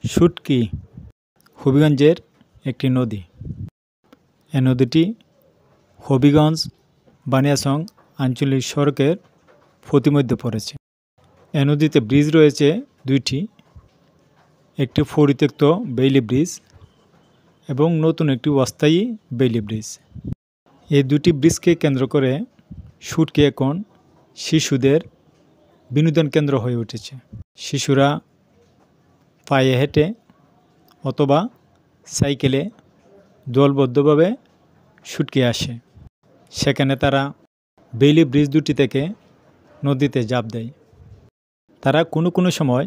শুটকি হবিগঞ্জের একটি নদী। এ নদীটি হবিগঞ্জ বানিয়াচং আঞ্চলিক সড়কের প্রতিমধ্যে পড়েছে। এ নদীতে ব্রিজ রয়েছে দুইটি, একটি পরিত্যক্ত বেইলি ব্রিজ এবং নতুন একটি অস্থায়ী বেইলি ব্রিজ। এই দুটি ব্রিজকে কেন্দ্র করে শুটকি এখন শিশুদের বিনোদন কেন্দ্র হয়ে উঠেছে। শিশুরা পায়ে হেঁটে অথবা সাইকেলে দলবদ্ধভাবে শুটকি আসে। সেখানে তারা বেইলি ব্রিজ দুটি থেকে নদীতে ঝাঁপ দেয়। তারা কোনো সময়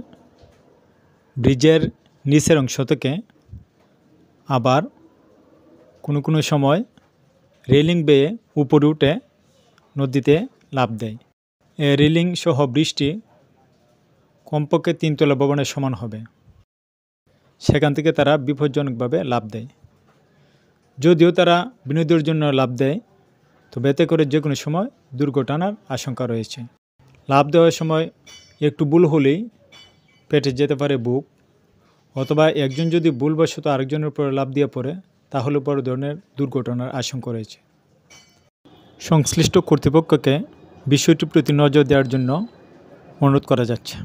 ব্রিজের নিচের অংশ থেকে, আবার কোনো সময় রেলিং বেয়ে উপরে উঠে নদীতে লাফ দেয়। এই রেলিং সহ ব্রিজটি কমপক্ষে 3 তলা ভবনের সমান হবে। সেখান থেকে তারা বিপজ্জনকভাবে লাফ দেয়। যদিও তারা বিনোদনের জন্য লাফ দেয়, তবে এতে করে যে কোনো সময় দুর্ঘটনার আশঙ্কা রয়েছে। লাফ দেওয়ার সময় একটু ভুল হলেই পেটে যেতে পারে বুক, অথবা একজন যদি ভুলবশত আরেকজনের উপরে লাফ দিয়ে পড়ে, তাহলে বড় ধরনের দুর্ঘটনার আশঙ্কা রয়েছে। সংশ্লিষ্ট কর্তৃপক্ষকে বিষয়টির প্রতি নজর দেওয়ার জন্য অনুরোধ করা যাচ্ছে।